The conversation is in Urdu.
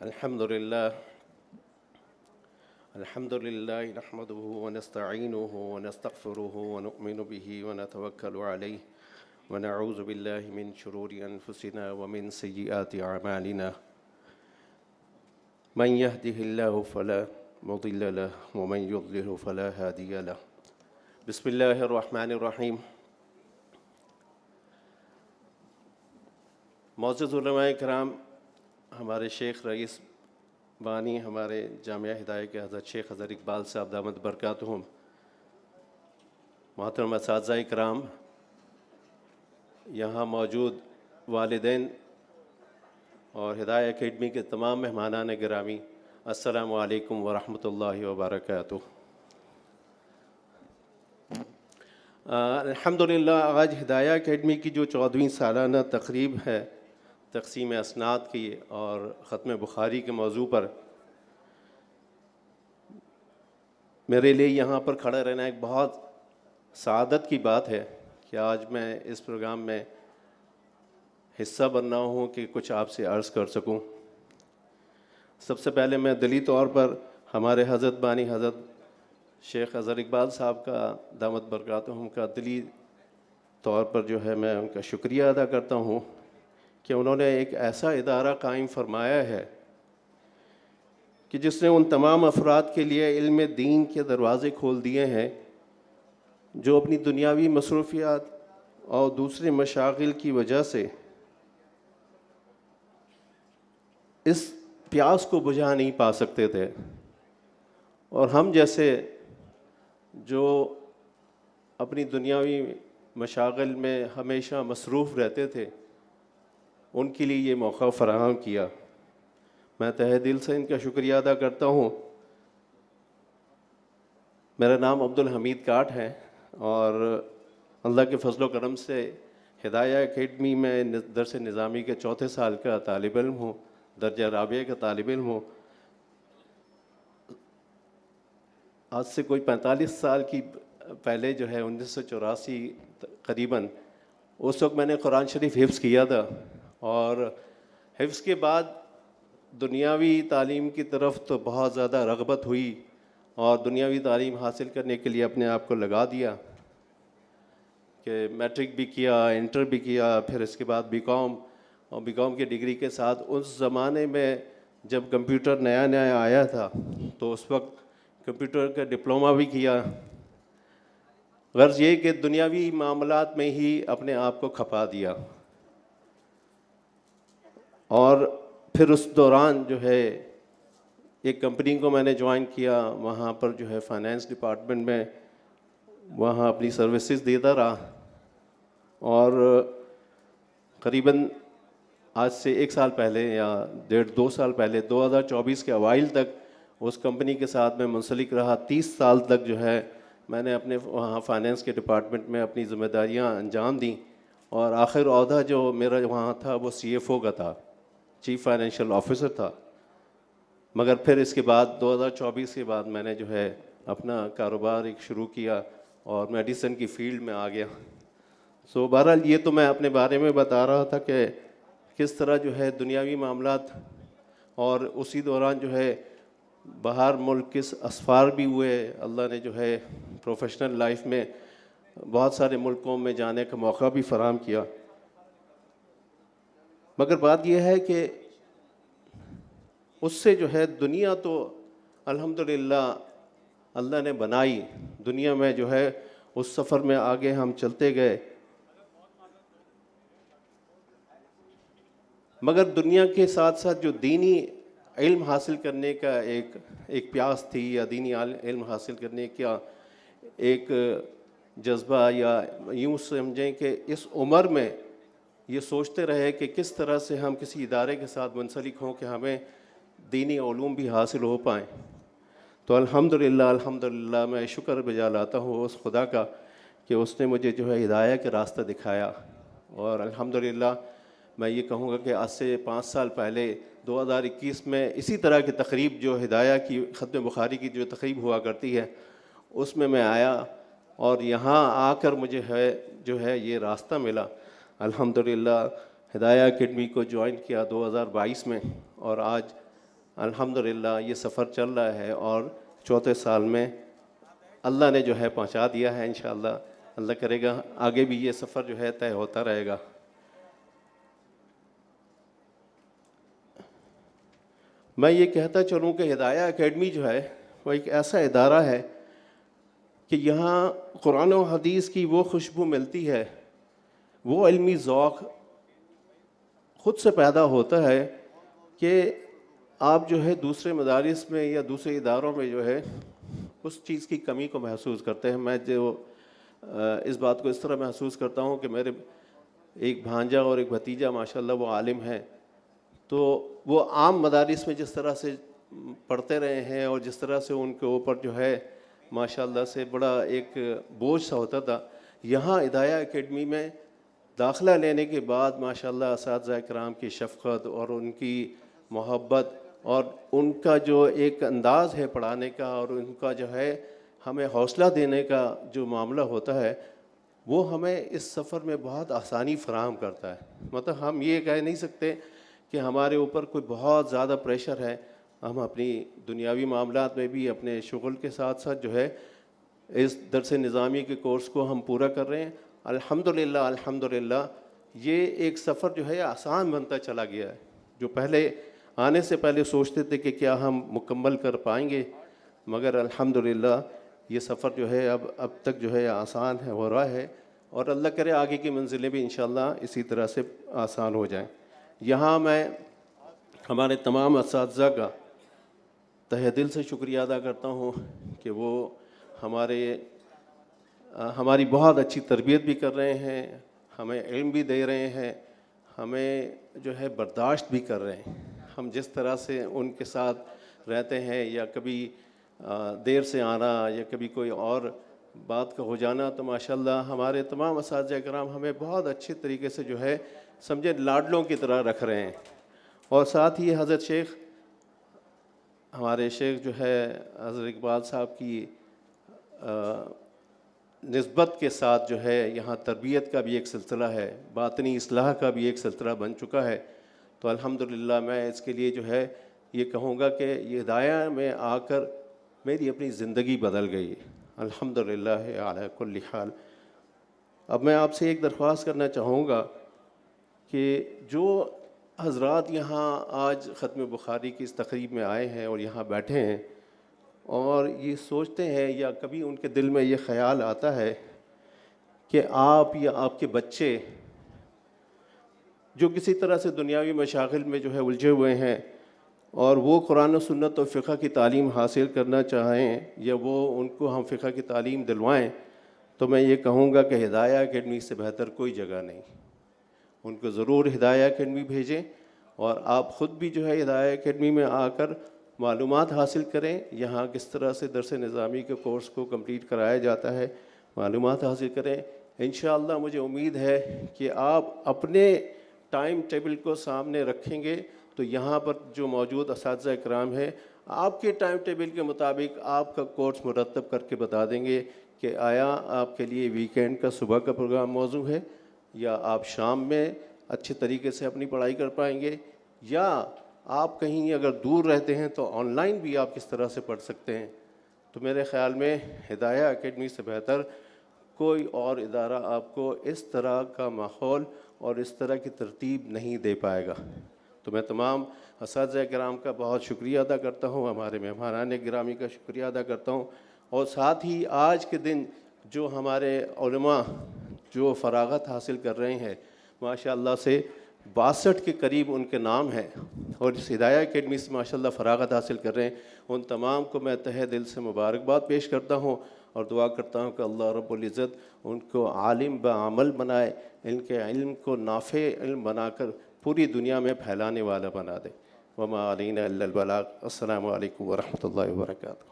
الحمد لله نحمده ونستعينه ونستغفره ونؤمن به ونتوكل عليه ونعوذ بالله من شرور أنفسنا ومن سيئات أعمالنا من يهده الله فلا مضل له ومن يضلل فلا هادي له بسم الله الرحمن الرحيم. معزز علماء کرام، ہمارے شیخ رئیس بانی ہمارے جامعہ ہدایہ کے حضرت شیخ اظہر اقبال صاحب دامت برکاتہم، محترم اساتذہ کرام، یہاں موجود والدین اور ہدایہ اکیڈمی کے تمام مہمانان گرامی، السلام علیکم ورحمۃ اللہ وبرکاتہ۔ الحمدللہ آج ہدایہ اکیڈمی کی جو 14ویں سالانہ تقریب ہے تقسیم اسناد کی اور ختم بخاری کے موضوع پر، میرے لیے یہاں پر کھڑا رہنا ایک بہت سعادت کی بات ہے کہ آج میں اس پروگرام میں حصہ بن رہا ہوں کہ کچھ آپ سے عرض کر سکوں۔ سب سے پہلے میں دلی طور پر ہمارے حضرت بانی حضرت شیخ اظہر اقبال صاحب کا دامت برکاتہم کا دلی طور پر جو ہے میں ان کا شکریہ ادا کرتا ہوں کہ انہوں نے ایک ایسا ادارہ قائم فرمایا ہے کہ جس نے ان تمام افراد کے لیے علم دین کے دروازے کھول دیے ہیں جو اپنی دنیاوی مصروفیات اور دوسرے مشاغل کی وجہ سے اس پیاس کو بجھا نہیں پا سکتے تھے، اور ہم جیسے جو اپنی دنیاوی مشاغل میں ہمیشہ مصروف رہتے تھے ان کے لیے یہ موقع فراہم کیا۔ میں تہہ دل سے ان کا شکریہ ادا کرتا ہوں۔ میرا نام عبدالحمید کاٹ ہے اور اللہ کے فضل و کرم سے ہدایہ اکیڈمی میں درس نظامی کے 4تھے سال کا طالب علم ہوں، درجہ رابعہ کا طالب علم ہوں۔ آج سے کوئی 45 سال کی پہلے جو ہے 1984 قریباً، اس وقت میں نے قرآن شریف حفظ کیا تھا، اور حفظ کے بعد دنیاوی تعلیم کی طرف تو بہت زیادہ رغبت ہوئی اور دنیاوی تعلیم حاصل کرنے کے لیے اپنے آپ کو لگا دیا کہ میٹرک بھی کیا، انٹر بھی کیا، پھر اس کے بعد بی کام، اور بی کام کی ڈگری کے ساتھ اس زمانے میں جب کمپیوٹر نیا نیا آیا تھا تو اس وقت کمپیوٹر کا ڈپلومہ بھی کیا۔ غرض یہ کہ دنیاوی معاملات میں ہی اپنے آپ کو کھپا دیا، اور پھر اس دوران جو ہے ایک کمپنی کو میں نے جوائن کیا، وہاں پر جو ہے فائنینس ڈپارٹمنٹ میں وہاں اپنی سروسز دیتا رہا، اور قریباً آج سے 1 سال پہلے یا 1.5-2 سال پہلے 2024 کے اوائل تک اس کمپنی کے ساتھ میں منسلک رہا۔ 30 سال تک جو ہے میں نے اپنے وہاں فائنینس کے ڈپارٹمنٹ میں اپنی ذمہ داریاں انجام دیں، اور آخر عہدہ جو میرا وہاں تھا وہ CFO کا تھا، چیف فائنینشیل آفیسر تھا۔ مگر پھر اس کے بعد 2024 کے بعد میں نے جو ہے اپنا کاروبار ایک شروع کیا اور میڈیسن کی فیلڈ میں آ گیا۔ بہرحال یہ تو میں اپنے بارے میں بتا رہا تھا کہ کس طرح جو ہے دنیاوی معاملات، اور اسی دوران جو ہے باہر ملک کس اسفار بھی ہوئے، اللہ نے جو ہے پروفیشنل لائف میں بہت سارے ملکوں میں جانے کا موقع بھی فراہم کیا۔ مگر بات یہ ہے کہ اس سے جو ہے دنیا تو الحمدللہ اللہ نے بنائی، دنیا میں جو ہے اس سفر میں آگے ہم چلتے گئے، مگر دنیا کے ساتھ ساتھ جو دینی علم حاصل کرنے کا ایک پیاس تھی، یا دینی علم حاصل کرنے کا ایک جذبہ، یا یوں سمجھیں کہ اس عمر میں یہ سوچتے رہے کہ کس طرح سے ہم کسی ادارے کے ساتھ منسلک ہوں کہ ہمیں دینی علوم بھی حاصل ہو پائیں، تو الحمدللہ میں شکر بجا لاتا ہوں اس خدا کا کہ اس نے مجھے جو ہے ہدایہ کے راستہ دکھایا۔ اور الحمدللہ میں یہ کہوں گا کہ آج سے 5 سال پہلے 2021 میں اسی طرح کی تقریب جو ہدایہ کی ختم بخاری کی جو تقریب ہوا کرتی ہے اس میں آیا، اور یہاں آ کر مجھے جو ہے یہ راستہ ملا۔ الحمدللہ ہدایہ اکیڈمی کو جوائن کیا 2022 میں، اور آج الحمدللہ یہ سفر چل رہا ہے اور چوتھے سال میں اللہ نے جو ہے پہنچا دیا ہے. انشاءاللہ اللہ کرے گا آگے بھی یہ سفر جو ہے طے ہوتا رہے گا. میں یہ کہتا چلوں کہ ہدایہ اکیڈمی جو ہے وہ ایک ایسا ادارہ ہے کہ یہاں قرآن و حدیث کی وہ خوشبو ملتی ہے، وہ علمی ذوق خود سے پیدا ہوتا ہے کہ آپ جو ہے دوسرے مدارس میں یا دوسرے اداروں میں جو ہے اس چیز کی کمی کو محسوس کرتے ہیں. میں جو اس بات کو اس طرح محسوس کرتا ہوں کہ میرے ایک بھانجا اور ایک بھتیجا ماشاءاللہ وہ عالم ہیں، تو وہ عام مدارس میں جس طرح سے پڑھتے رہے ہیں اور جس طرح سے ان کے اوپر جو ہے ماشاءاللہ سے بڑا ایک بوجھ سا ہوتا تھا، یہاں ہدایہ اکیڈمی میں داخلہ لینے کے بعد ماشاءاللہ اساتذہ کرام کی شفقت اور ان کی محبت اور ان کا جو ایک انداز ہے پڑھانے کا اور ان کا جو ہے ہمیں حوصلہ دینے کا جو معاملہ ہوتا ہے وہ ہمیں اس سفر میں بہت آسانی فراہم کرتا ہے. مطلب ہم یہ کہہ نہیں سکتے کہ ہمارے اوپر کوئی بہت زیادہ پریشر ہے. ہم اپنی دنیاوی معاملات میں بھی اپنے شغل کے ساتھ ساتھ جو ہے اس درس نظامی کے کورس کو ہم پورا کر رہے ہیں. الحمدللہ یہ ایک سفر جو ہے آسان بنتا چلا گیا ہے. جو پہلے آنے سے پہلے سوچتے تھے کہ کیا ہم مکمل کر پائیں گے، مگر الحمدللہ یہ سفر جو ہے اب تک جو ہے آسان ہے ہو رہا ہے، اور اللہ کرے آگے کی منزلیں بھی انشاءاللہ اسی طرح سے آسان ہو جائیں. یہاں میں ہمارے تمام اساتذہ کا تہہ دل سے شکریہ ادا کرتا ہوں کہ وہ ہماری بہت اچھی تربیت بھی کر رہے ہیں، ہمیں علم بھی دے رہے ہیں، ہمیں جو ہے برداشت بھی کر رہے ہیں. ہم جس طرح سے ان کے ساتھ رہتے ہیں یا کبھی دیر سے آنا یا کبھی کوئی اور بات کا ہو جانا، تو ماشاءاللہ ہمارے تمام اساتذہ کرام ہمیں بہت اچھے طریقے سے جو ہے سمجھے لاڈلوں کی طرح رکھ رہے ہیں. اور ساتھ ہی حضرت شیخ ہمارے شیخ جو ہے حضرت اقبال صاحب کی نسبت کے ساتھ جو ہے یہاں تربیت کا بھی ایک سلسلہ ہے، باطنی اصلاح کا بھی ایک سلسلہ بن چکا ہے. تو الحمدللہ میں اس کے لیے جو ہے یہ کہوں گا کہ یہ ہدایہ میں آ کر میری اپنی زندگی بدل گئی الحمدللہ علی کل حال. اب میں آپ سے ایک درخواست کرنا چاہوں گا کہ جو حضرات یہاں آج ختم بخاری کی اس تقریب میں آئے ہیں اور یہاں بیٹھے ہیں اور یہ سوچتے ہیں یا کبھی ان کے دل میں یہ خیال آتا ہے کہ آپ یا آپ کے بچے جو کسی طرح سے دنیاوی مشاغل میں جو ہے الجھے ہوئے ہیں اور وہ قرآن و سنت و فقہ کی تعلیم حاصل کرنا چاہیں یا وہ ان کو ہم فقہ کی تعلیم دلوائیں، تو میں یہ کہوں گا کہ ہدایہ اکیڈمی سے بہتر کوئی جگہ نہیں. ان کو ضرور ہدایہ اکیڈمی بھیجیں اور آپ خود بھی جو ہے ہدایہ اکیڈمی میں آ کر معلومات حاصل کریں. یہاں کس طرح سے درس نظامی کے کورس کو کمپلیٹ کرایا جاتا ہے، معلومات حاصل کریں. انشاءاللہ مجھے امید ہے کہ آپ اپنے ٹائم ٹیبل کو سامنے رکھیں گے تو یہاں پر جو موجود اساتذہ اکرام ہیں آپ کے ٹائم ٹیبل کے مطابق آپ کا کورس مرتب کر کے بتا دیں گے کہ آیا آپ کے لیے ویکینڈ کا صبح کا پروگرام موزوں ہے یا آپ شام میں اچھے طریقے سے اپنی پڑھائی کر پائیں گے، یا آپ کہیں اگر دور رہتے ہیں تو آن لائن بھی آپ کس طرح سے پڑھ سکتے ہیں. تو میرے خیال میں ہدایہ اکیڈمی سے بہتر کوئی اور ادارہ آپ کو اس طرح کا ماحول اور اس طرح کی ترتیب نہیں دے پائے گا. تو میں تمام اساتذہ کرام کا بہت شکریہ ادا کرتا ہوں، ہمارے مہمانان گرامی کا شکریہ ادا کرتا ہوں، اور ساتھ ہی آج کے دن جو ہمارے علماء جو فراغت حاصل کر رہے ہیں ماشاءاللہ سے 62 کے قریب ان کے نام ہیں اور اس ہدایہ اکیڈمی سے ماشاءاللہ فراغت حاصل کر رہے ہیں. ان تمام کو میں تہہ دل سے مبارکباد پیش کرتا ہوں اور دعا کرتا ہوں کہ اللہ رب العزت ان کو عالم بعمل بنائے، ان کے علم کو نافع علم بنا کر پوری دنیا میں پھیلانے والا بنا دے. وما علینا الا البلاغ. السلام علیکم ورحمۃ اللہ وبرکاتہ.